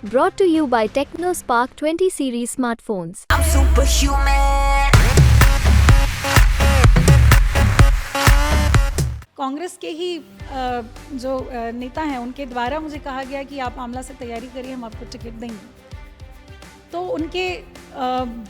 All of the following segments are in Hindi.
Brought to you by TechnoSpark 20 series smartphones. I'm superhuman. Congress के ही जो नेता हैं उनके द्वारा मुझे कहा गया कि आप आमला से तैयारी करिए, हम आपको टिकट देंगे। तो उनके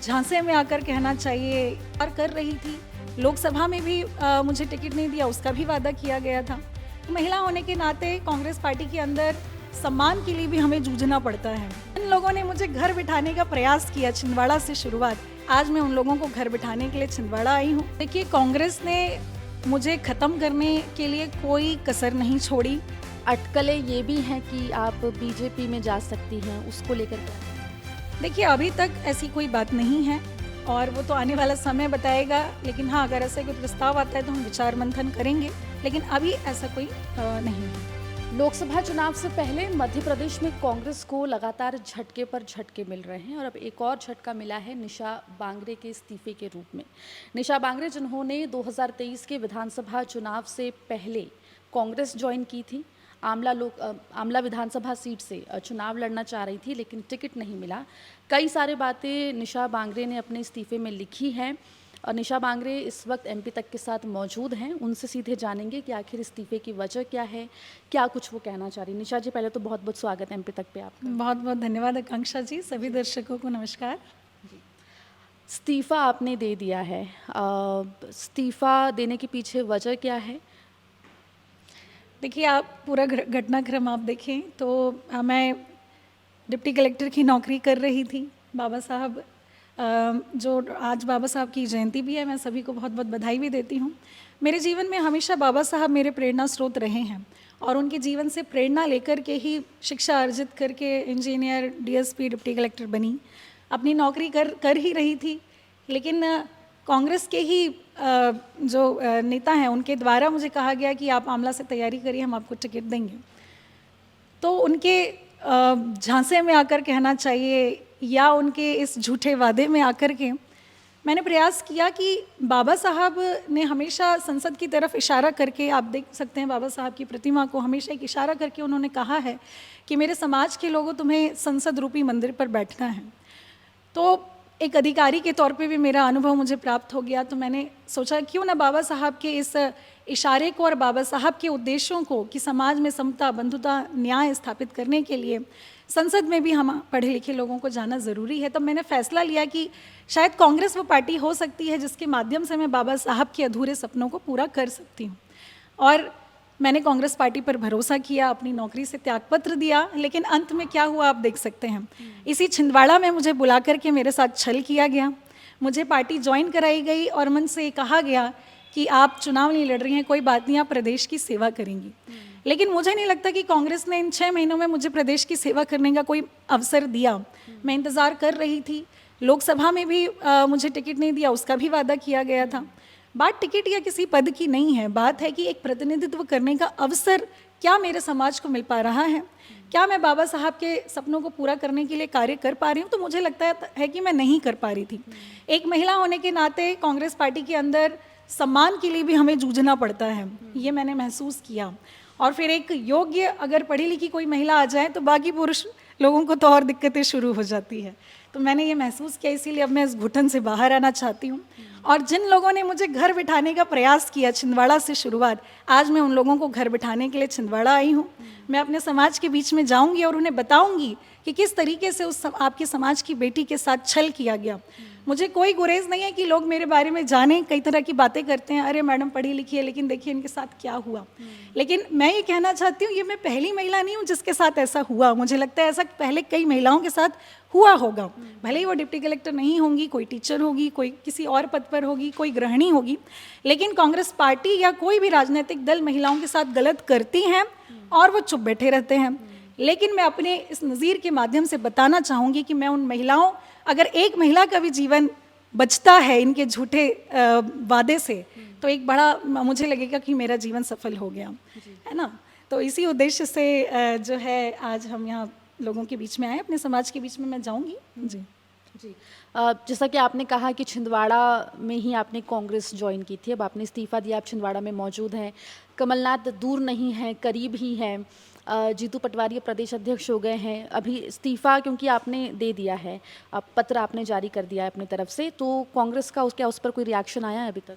झांसे में आकर कहना चाहिए और कर रही थी। लोकसभा में भी मुझे टिकट नहीं दिया, उसका भी वादा किया गया था। तो महिला होने के नाते कांग्रेस पार्टी के अंदर सम्मान के लिए भी हमें जूझना पड़ता है। इन लोगों ने मुझे घर बिठाने का प्रयास किया, छिंदवाड़ा से शुरुआत। आज मैं उन लोगों को घर बिठाने के लिए छिंदवाड़ा आई हूँ। देखिए, कांग्रेस ने मुझे ख़त्म करने के लिए कोई कसर नहीं छोड़ी। अटकलें ये भी हैं कि आप बीजेपी में जा सकती हैं, उसको लेकर क्या? देखिए, अभी तक ऐसी कोई बात नहीं है और वो तो आने वाला समय बताएगा। लेकिन हाँ, अगर ऐसा कोई प्रस्ताव आता है तो हम विचार मंथन करेंगे, लेकिन अभी ऐसा कोई नहीं है। लोकसभा चुनाव से पहले मध्य प्रदेश में कांग्रेस को लगातार झटके पर झटके मिल रहे हैं और अब एक और झटका मिला है निशा बांगरे के इस्तीफे के रूप में। निशा बांगरे, जिन्होंने 2023 के विधानसभा चुनाव से पहले कांग्रेस ज्वाइन की थी, आमला विधानसभा सीट से चुनाव लड़ना चाह रही थी, लेकिन टिकट नहीं मिला। कई सारी बातें निशा बांगरे ने अपने इस्तीफे में लिखी हैं और निशा बांगरे इस वक्त एमपी तक के साथ मौजूद हैं। उनसे सीधे जानेंगे कि आखिर इस्तीफे की वजह क्या है, क्या कुछ वो कहना चाह रही। निशा जी, पहले तो बहुत बहुत स्वागत है एमपी तक पे आपका। बहुत बहुत धन्यवाद आकांक्षा जी। सभी दर्शकों को नमस्कार। इस्तीफा आपने दे दिया है, इस्तीफा देने के पीछे वजह क्या है? देखिए, आप पूरा घटनाक्रम आप देखें तो मैं डिप्टी कलेक्टर की नौकरी कर रही थी। बाबा साहब जो आज बाबा साहब की जयंती भी है, मैं सभी को बहुत बहुत बधाई भी देती हूँ। मेरे जीवन में हमेशा बाबा साहब मेरे प्रेरणा स्रोत रहे हैं और उनके जीवन से प्रेरणा लेकर के ही शिक्षा अर्जित करके इंजीनियर, डीएसपी, डिप्टी कलेक्टर बनी। अपनी नौकरी कर ही रही थी, लेकिन कांग्रेस के ही जो नेता हैं उनके द्वारा मुझे कहा गया कि आप आमला से तैयारी करिए, हम आपको टिकट देंगे। तो उनके झांसे में आकर कहना चाहिए या उनके इस झूठे वादे में आकर के मैंने प्रयास किया कि बाबा साहब ने हमेशा संसद की तरफ इशारा करके, आप देख सकते हैं बाबा साहब की प्रतिमा को, हमेशा एक इशारा करके उन्होंने कहा है कि मेरे समाज के लोगों, तुम्हें संसद रूपी मंदिर पर बैठना है। तो एक अधिकारी के तौर पे भी मेरा अनुभव मुझे प्राप्त हो गया। तो मैंने सोचा क्यों ना बाबा साहब के इस इशारे को और बाबा साहब के उद्देश्यों को कि समाज में समता, बंधुता, न्याय स्थापित करने के लिए संसद में भी हम पढ़े लिखे लोगों को जाना ज़रूरी है। तो मैंने फैसला लिया कि शायद कांग्रेस वो पार्टी हो सकती है जिसके माध्यम से मैं बाबा साहब के अधूरे सपनों को पूरा कर सकती हूँ। और मैंने कांग्रेस पार्टी पर भरोसा किया, अपनी नौकरी से त्यागपत्र दिया। लेकिन अंत में क्या हुआ आप देख सकते हैं। इसी छिंदवाड़ा में मुझे बुला करके मेरे साथ छल किया गया। मुझे पार्टी ज्वाइन कराई गई और मन से कहा गया कि आप चुनाव नहीं लड़ रही हैं, कोई बात नहीं, आप प्रदेश की सेवा करेंगी। लेकिन मुझे नहीं लगता कि कांग्रेस ने इन 6 महीनों में मुझे प्रदेश की सेवा करने का कोई अवसर दिया। मैं इंतज़ार कर रही थी। लोकसभा में भी मुझे टिकट नहीं दिया, उसका भी वादा किया गया था। बात टिकट या किसी पद की नहीं है, बात है कि एक प्रतिनिधित्व करने का अवसर क्या मेरे समाज को मिल पा रहा है, क्या मैं बाबा साहब के सपनों को पूरा करने के लिए कार्य कर पा रही हूँ। तो मुझे लगता है कि मैं नहीं कर पा रही थी। एक महिला होने के नाते कांग्रेस पार्टी के अंदर सम्मान के लिए भी हमें जूझना पड़ता है, ये मैंने महसूस किया। और फिर एक योग्य अगर पढ़ी लिखी कोई महिला आ जाए तो बाकी पुरुष लोगों को तो और दिक्कतें शुरू हो जाती है। तो मैंने ये महसूस किया, इसीलिए अब मैं इस घुटन से बाहर आना चाहती हूँ। और जिन लोगों ने मुझे घर बिठाने का प्रयास किया, छिंदवाड़ा से शुरुआत, आज मैं उन लोगों को घर बिठाने के लिए छिंदवाड़ा आई हूँ। मैं अपने समाज के बीच में जाऊँगी और उन्हें बताऊँगी कि किस तरीके से उस आपके समाज की बेटी के साथ छल किया गया। मुझे कोई गुरेज नहीं है कि लोग मेरे बारे में जानें, कई तरह की बातें करते हैं, अरे मैडम पढ़ी लिखी है लेकिन देखिए इनके साथ क्या हुआ। लेकिन मैं ये कहना चाहती हूँ, ये मैं पहली महिला नहीं हूँ जिसके साथ ऐसा हुआ। मुझे लगता है ऐसा पहले कई महिलाओं के साथ हुआ होगा। भले ही वो डिप्टी कलेक्टर नहीं होंगी, कोई टीचर होगी, कोई किसी और पद पर होगी, कोई गृहिणी होगी, लेकिन कांग्रेस पार्टी या कोई भी राजनीतिक दल महिलाओं के साथ गलत करती हैं और वो चुप बैठे रहते हैं। लेकिन मैं अपने इस नज़ीर के माध्यम से बताना चाहूँगी कि मैं उन महिलाओं, अगर एक महिला का भी जीवन बचता है इनके झूठे वादे से, तो एक बड़ा मुझे लगेगा कि मेरा जीवन सफल हो गया, है ना। तो इसी उद्देश्य से जो है आज हम यहाँ लोगों के बीच में आए, अपने समाज के बीच में मैं जाऊँगी जी। जी। जैसा कि आपने कहा कि छिंदवाड़ा में ही आपने कांग्रेस ज्वाइन की थी, अब आपने इस्तीफ़ा दिया, आप छिंदवाड़ा में मौजूद हैं। कमलनाथ दूर नहीं हैं, करीब ही हैं। जीतू पटवारी अब प्रदेश अध्यक्ष हो गए हैं। अभी इस्तीफ़ा क्योंकि आपने दे दिया है, अब पत्र आपने जारी कर दिया है अपनी तरफ से, तो कांग्रेस का क्या उस पर कोई रिएक्शन आया है अभी तक?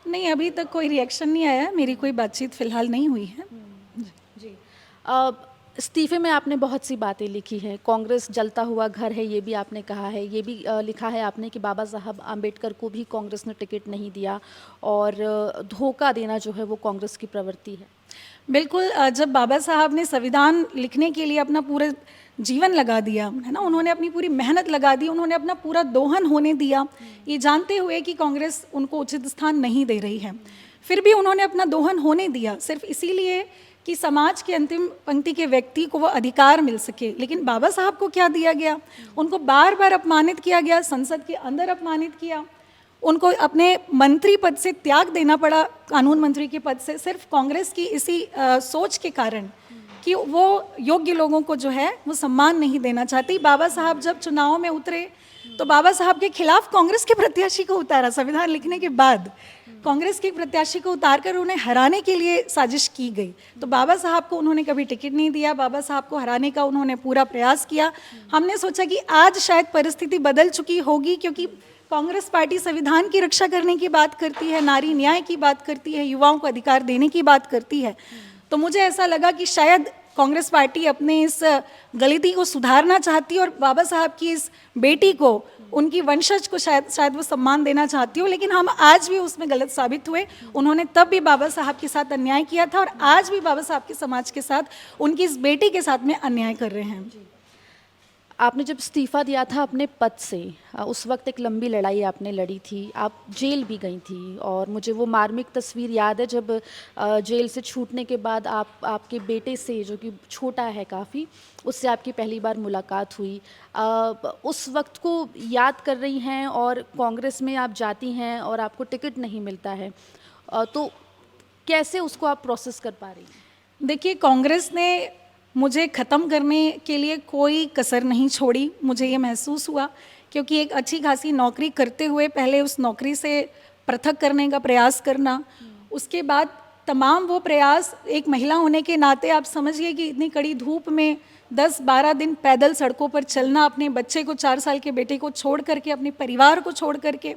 नहीं, अभी तक कोई रिएक्शन नहीं आया है, मेरी कोई बातचीत फ़िलहाल नहीं हुई है। जी। इस्तीफ़े में आपने बहुत सी बातें लिखी हैं। कांग्रेस जलता हुआ घर है, ये भी आपने कहा है। ये भी लिखा है आपने कि बाबा साहब आम्बेडकर को भी कांग्रेस ने टिकट नहीं दिया और धोखा देना जो है वो कांग्रेस की प्रवृत्ति है। बिल्कुल, जब बाबा साहब ने संविधान लिखने के लिए अपना पूरा जीवन लगा दिया है ना, उन्होंने अपनी पूरी मेहनत लगा दी, उन्होंने अपना पूरा दोहन होने दिया, ये जानते हुए कि कांग्रेस उनको उचित स्थान नहीं दे रही है, फिर भी उन्होंने अपना दोहन होने दिया सिर्फ इसीलिए कि समाज के अंतिम पंक्ति के व्यक्ति को वो अधिकार मिल सके। लेकिन बाबा साहब को क्या दिया गया? उनको बार बार अपमानित किया गया, संसद के अंदर अपमानित किया, उनको अपने मंत्री पद से त्याग देना पड़ा, कानून मंत्री के पद से, सिर्फ कांग्रेस की इसी सोच के कारण कि वो योग्य लोगों को जो है वो सम्मान नहीं देना चाहती। बाबा साहब जब चुनाव में उतरे तो बाबा साहब के खिलाफ कांग्रेस के प्रत्याशी को उतारा, संविधान लिखने के बाद कांग्रेस के प्रत्याशी को उतारकर उन्हें हराने के लिए साजिश की गई। तो बाबा साहब को उन्होंने कभी टिकट नहीं दिया, बाबा साहब को हराने का उन्होंने पूरा प्रयास किया। हमने सोचा कि आज शायद परिस्थिति बदल चुकी होगी, क्योंकि कांग्रेस पार्टी संविधान की रक्षा करने की बात करती है, नारी न्याय की बात करती है, युवाओं को अधिकार देने की बात करती है। तो मुझे ऐसा लगा कि शायद कांग्रेस पार्टी अपने इस गलती को सुधारना चाहती है और बाबा साहब की इस बेटी को, उनकी वंशज को शायद वो सम्मान देना चाहती हो। लेकिन हम आज भी उसमें गलत साबित हुए। उन्होंने तब भी बाबा साहब के साथ अन्याय किया था और आज भी बाबा साहब के समाज के साथ, उनकी इस बेटी के साथ में अन्याय कर रहे हैं। आपने जब इस्तीफ़ा दिया था अपने पद से, उस वक्त एक लंबी लड़ाई आपने लड़ी थी, आप जेल भी गई थी और मुझे वो मार्मिक तस्वीर याद है जब जेल से छूटने के बाद आपके बेटे से, जो कि छोटा है काफ़ी, उससे आपकी पहली बार मुलाकात हुई। उस वक्त को याद कर रही हैं और कांग्रेस में आप जाती हैं और आपको टिकट नहीं मिलता है, तो कैसे उसको आप प्रोसेस कर पा रही हैं? देखिए, कांग्रेस ने मुझे ख़त्म करने के लिए कोई कसर नहीं छोड़ी, मुझे ये महसूस हुआ, क्योंकि एक अच्छी खासी नौकरी करते हुए पहले उस नौकरी से पृथक करने का प्रयास करना, उसके बाद तमाम वो प्रयास, एक महिला होने के नाते आप समझिए कि इतनी कड़ी धूप में 10-12 दिन पैदल सड़कों पर चलना, अपने बच्चे को, 4 साल के बेटे को छोड़ करके, अपने परिवार को छोड़ करके,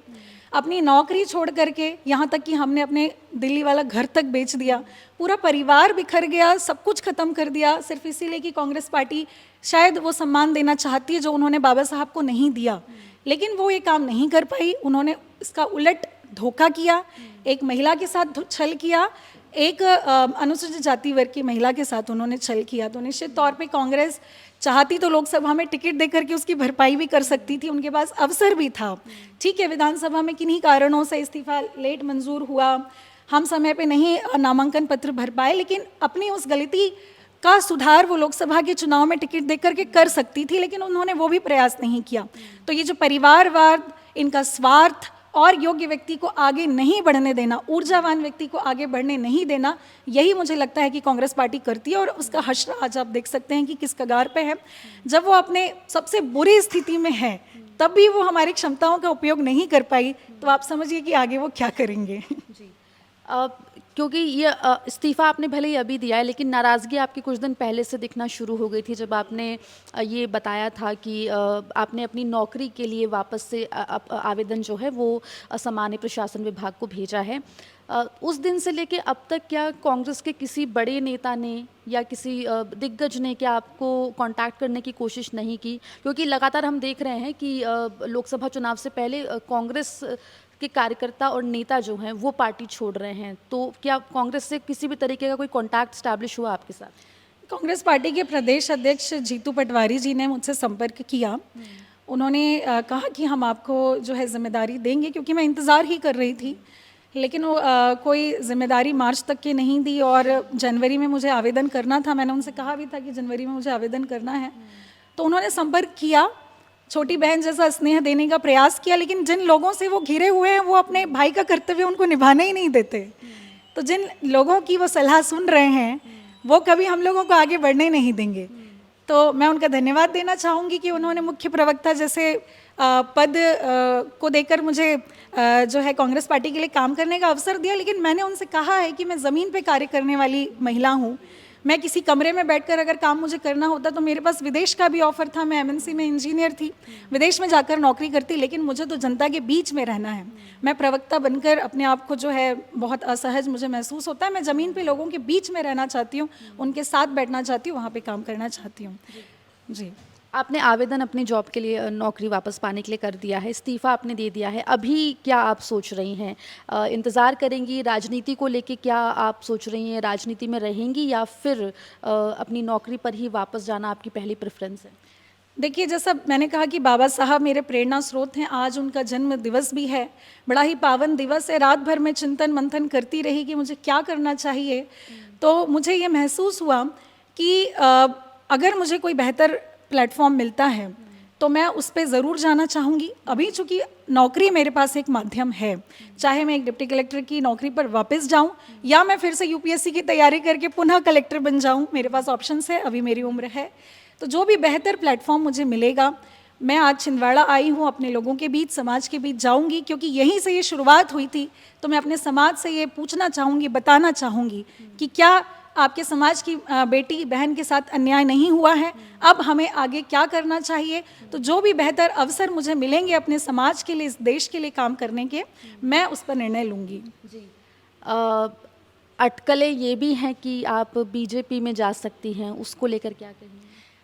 अपनी नौकरी छोड़ करके, यहाँ तक कि हमने अपने दिल्ली वाला घर तक बेच दिया, पूरा परिवार बिखर गया, सब कुछ ख़त्म कर दिया, सिर्फ इसीलिए कि कांग्रेस पार्टी शायद वो सम्मान देना चाहती है जो उन्होंने बाबा साहब को नहीं दिया। लेकिन वो ये काम नहीं कर पाई, उन्होंने इसका उलट धोखा किया, एक महिला के साथ छल किया, एक अनुसूचित जाति वर्ग की महिला के साथ उन्होंने छल किया। तो निश्चित तौर पे कांग्रेस चाहती तो लोकसभा में टिकट दे करके उसकी भरपाई भी कर सकती थी, उनके पास अवसर भी था। ठीक है, विधानसभा में किन्हीं कारणों से इस्तीफा लेट मंजूर हुआ, हम समय पे नहीं नामांकन पत्र भर पाए, लेकिन अपनी उस गलती का सुधार वो लोकसभा के चुनाव में टिकट दे करके कर सकती थी, लेकिन उन्होंने वो भी प्रयास नहीं किया। तो ये जो परिवारवाद, इनका स्वार्थ और योग्य व्यक्ति को आगे नहीं बढ़ने देना, ऊर्जावान व्यक्ति को आगे बढ़ने नहीं देना, यही मुझे लगता है कि कांग्रेस पार्टी करती है। और उसका हश्र आज आप देख सकते हैं कि किस कगार पे है। जब वो अपने सबसे बुरी स्थिति में है तब भी वो हमारी क्षमताओं का उपयोग नहीं कर पाई, तो आप समझिए कि आगे वो क्या करेंगे। जी। क्योंकि ये इस्तीफ़ा आपने भले ही अभी दिया है, लेकिन नाराज़गी आपकी कुछ दिन पहले से दिखना शुरू हो गई थी जब आपने ये बताया था कि आपने अपनी नौकरी के लिए वापस से आवेदन जो है वो सामान्य प्रशासन विभाग को भेजा है। उस दिन से लेके अब तक क्या कांग्रेस के किसी बड़े नेता ने या किसी दिग्गज ने क्या आपको कांटेक्ट करने की कोशिश नहीं की? क्योंकि लगातार हम देख रहे हैं कि लोकसभा चुनाव से पहले कांग्रेस के कार्यकर्ता और नेता जो हैं वो पार्टी छोड़ रहे हैं, तो क्या कांग्रेस से किसी भी तरीके का कोई कांटेक्ट स्टैब्लिश हुआ आपके साथ? कांग्रेस पार्टी के प्रदेश अध्यक्ष जीतू पटवारी जी ने मुझसे संपर्क किया। उन्होंने कहा कि हम आपको जो है जिम्मेदारी देंगे, क्योंकि मैं इंतज़ार ही कर रही थी, लेकिन वो कोई जिम्मेदारी मार्च तक की नहीं दी और जनवरी में मुझे आवेदन करना था। मैंने उनसे कहा भी था कि जनवरी में मुझे आवेदन करना है, तो उन्होंने संपर्क किया, छोटी बहन जैसा स्नेह देने का प्रयास किया, लेकिन जिन लोगों से वो घिरे हुए हैं वो अपने भाई का कर्तव्य उनको निभाने ही नहीं देते। तो जिन लोगों की वो सलाह सुन रहे हैं वो कभी हम लोगों को आगे बढ़ने नहीं देंगे। तो मैं उनका धन्यवाद देना चाहूँगी कि उन्होंने मुख्य प्रवक्ता जैसे पद को देकर मुझे जो है कांग्रेस पार्टी के लिए काम करने का अवसर दिया। लेकिन मैंने उनसे कहा है कि मैं ज़मीन पे कार्य करने वाली महिला हूँ। मैं किसी कमरे में बैठकर अगर काम मुझे करना होता तो मेरे पास विदेश का भी ऑफ़र था। मैं एमएनसी में इंजीनियर थी, विदेश में जाकर नौकरी करती, लेकिन मुझे तो जनता के बीच में रहना है। मैं प्रवक्ता बनकर अपने आप को जो है बहुत असहज मुझे महसूस होता है। मैं ज़मीन पे लोगों के बीच में रहना चाहती हूँ, उनके साथ बैठना चाहती हूँ, वहाँ पे काम करना चाहती हूँ। जी, आपने आवेदन अपनी जॉब के लिए नौकरी वापस पाने के लिए कर दिया है, इस्तीफ़ा आपने दे दिया है। अभी क्या आप सोच रही हैं? इंतज़ार करेंगी? राजनीति को लेके क्या आप सोच रही हैं? राजनीति में रहेंगी या फिर अपनी नौकरी पर ही वापस जाना आपकी पहली प्रेफरेंस है? देखिए, जैसा मैंने कहा कि बाबा साहब मेरे प्रेरणा स्रोत हैं। आज उनका जन्म दिवस भी है, बड़ा ही पावन दिवस है। रात भर मैं चिंतन मंथन करती रही कि मुझे क्या करना चाहिए। तो मुझे ये महसूस हुआ कि अगर मुझे कोई बेहतर प्लेटफॉर्म मिलता है तो मैं उस पे ज़रूर जाना चाहूँगी। अभी चूँकि नौकरी मेरे पास एक माध्यम है, चाहे मैं एक डिप्टी कलेक्टर की नौकरी पर वापस जाऊँ या मैं फिर से यूपीएससी की तैयारी करके पुनः कलेक्टर बन जाऊँ, मेरे पास ऑप्शंस है। अभी मेरी उम्र है, तो जो भी बेहतर प्लेटफॉर्म मुझे मिलेगा, मैं आज छिंदवाड़ा आई हूँ, अपने लोगों के बीच, समाज के बीच जाऊँगी, क्योंकि यहीं से ये शुरुआत हुई थी। तो मैं अपने समाज से ये पूछना चाहूँगी, बताना चाहूँगी कि क्या आपके समाज की बेटी बहन के साथ अन्याय नहीं हुआ है, अब हमें आगे क्या करना चाहिए। तो जो भी बेहतर अवसर मुझे मिलेंगे अपने समाज के लिए, इस देश के लिए काम करने के, मैं उस पर निर्णय लूँगी। जी, अटकलें ये भी हैं कि आप बीजेपी में जा सकती हैं, उसको लेकर क्या कहेंगी?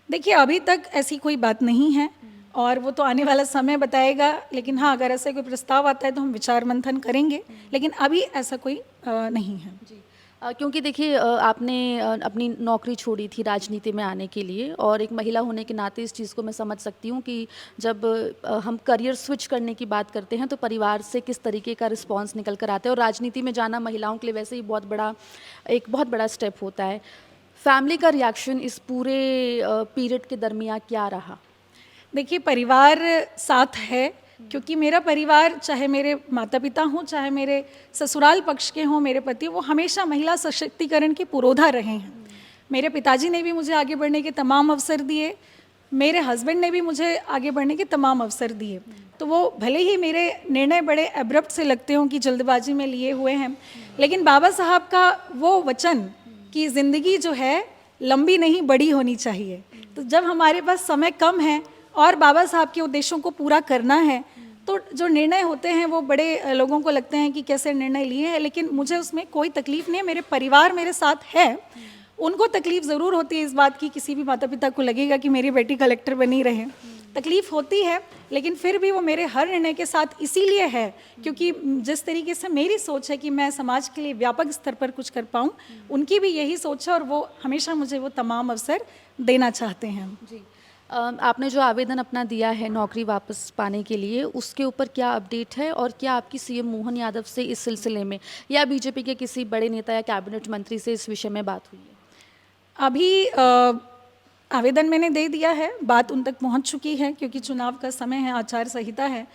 देखिए, अभी तक ऐसी कोई बात नहीं है और वो तो आने वाला समय बताएगा। लेकिन हाँ, अगर ऐसा कोई प्रस्ताव आता है तो हम विचार मंथन करेंगे, लेकिन अभी ऐसा कोई नहीं है। जी, क्योंकि देखिए आपने अपनी नौकरी छोड़ी थी राजनीति में आने के लिए, और एक महिला होने के नाते इस चीज़ को मैं समझ सकती हूँ कि जब हम करियर स्विच करने की बात करते हैं तो परिवार से किस तरीके का रिस्पांस निकल कर आता है, और राजनीति में जाना महिलाओं के लिए वैसे ही एक बहुत बड़ा स्टेप होता है। फैमिली का रिएक्शन इस पूरे पीरियड के दरमियान क्या रहा? देखिए, परिवार साथ है, क्योंकि मेरा परिवार, चाहे मेरे माता पिता हों, चाहे मेरे ससुराल पक्ष के हों, मेरे पति, वो हमेशा महिला सशक्तिकरण के पुरोधा रहे हैं। मेरे पिताजी ने भी मुझे आगे बढ़ने के तमाम अवसर दिए, मेरे हस्बैंड ने भी मुझे आगे बढ़ने के तमाम अवसर दिए। तो वो भले ही मेरे निर्णय बड़े एब्रप्ट से लगते हों कि जल्दबाजी में लिए हुए हैं, लेकिन बाबा साहब का वो वचन कि ज़िंदगी जो है लंबी नहीं बड़ी होनी चाहिए। तो जब हमारे पास समय कम है और बाबा साहब के उद्देश्यों को पूरा करना है, तो जो निर्णय होते हैं वो बड़े लोगों को लगते हैं कि कैसे निर्णय लिए हैं, लेकिन मुझे उसमें कोई तकलीफ़ नहीं है। मेरे परिवार मेरे साथ है, उनको तकलीफ़ ज़रूर होती है इस बात की, किसी भी माता पिता को लगेगा कि मेरी बेटी कलेक्टर बनी रहे, तकलीफ़ होती है, लेकिन फिर भी वो मेरे हर निर्णय के साथ इसीलिए है क्योंकि जिस तरीके से मेरी सोच है कि मैं समाज के लिए व्यापक स्तर पर कुछ कर पाऊँ, उनकी भी यही सोच है और वो हमेशा मुझे वो तमाम अवसर देना चाहते हैं। जी, आपने जो आवेदन अपना दिया है नौकरी वापस पाने के लिए, उसके ऊपर क्या अपडेट है, और क्या आपकी सीएम मोहन यादव से इस सिलसिले में या बीजेपी के किसी बड़े नेता या कैबिनेट मंत्री से इस विषय में बात हुई है? अभी आवेदन मैंने दे दिया है, बात उन तक पहुंच चुकी है, क्योंकि चुनाव का समय है, आचार संहिता है,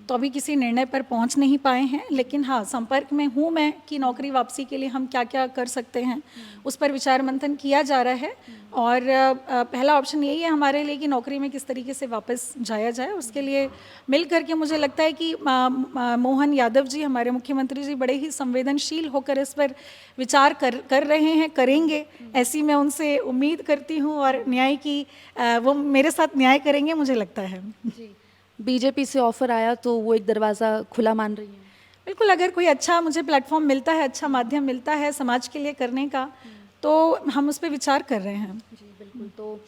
तो अभी किसी निर्णय पर पहुंच नहीं पाए हैं। लेकिन हाँ, संपर्क में हूँ मैं कि नौकरी वापसी के लिए हम क्या क्या कर सकते हैं, उस पर विचार मंथन किया जा रहा है। और पहला ऑप्शन यही है हमारे लिए कि नौकरी में किस तरीके से वापस जाया जाए। उसके लिए मिल करके मुझे लगता है कि मोहन यादव जी, हमारे मुख्यमंत्री जी, बड़े ही संवेदनशील होकर इस पर विचार कर रहे हैं, करेंगे, ऐसी मैं उनसे उम्मीद करती हूँ, और न्याय की वो मेरे साथ न्याय करेंगे, मुझे लगता है। जी, बीजेपी से ऑफर आया तो वो एक दरवाज़ा खुला मान रही हैं? बिल्कुल, अगर कोई अच्छा मुझे प्लेटफॉर्म मिलता है, अच्छा माध्यम मिलता है समाज के लिए करने का, तो हम उस पर विचार कर रहे हैं। जी, बिल्कुल। तो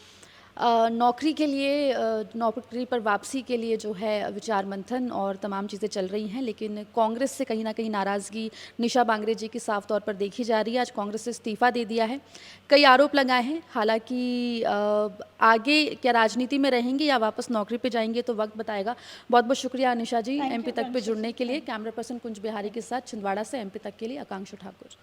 नौकरी के लिए, नौकरी पर वापसी के लिए जो है विचार मंथन और तमाम चीज़ें चल रही हैं, लेकिन कांग्रेस से कहीं ना कहीं नाराज़गी निशा बांगरे जी की साफ तौर पर देखी जा रही है। आज कांग्रेस से इस्तीफ़ा दे दिया है, कई आरोप लगाए हैं। हालांकि आगे क्या राजनीति में रहेंगे या वापस नौकरी पे जाएंगे तो वक्त बताएगा। बहुत बहुत शुक्रिया निशा जी, एमपी तक पे जुड़ने के लिए। कैमरा पर्सन कुंज बिहारी के साथ छिंदवाड़ा से एमपी तक के लिए आकांक्षा ठाकुर।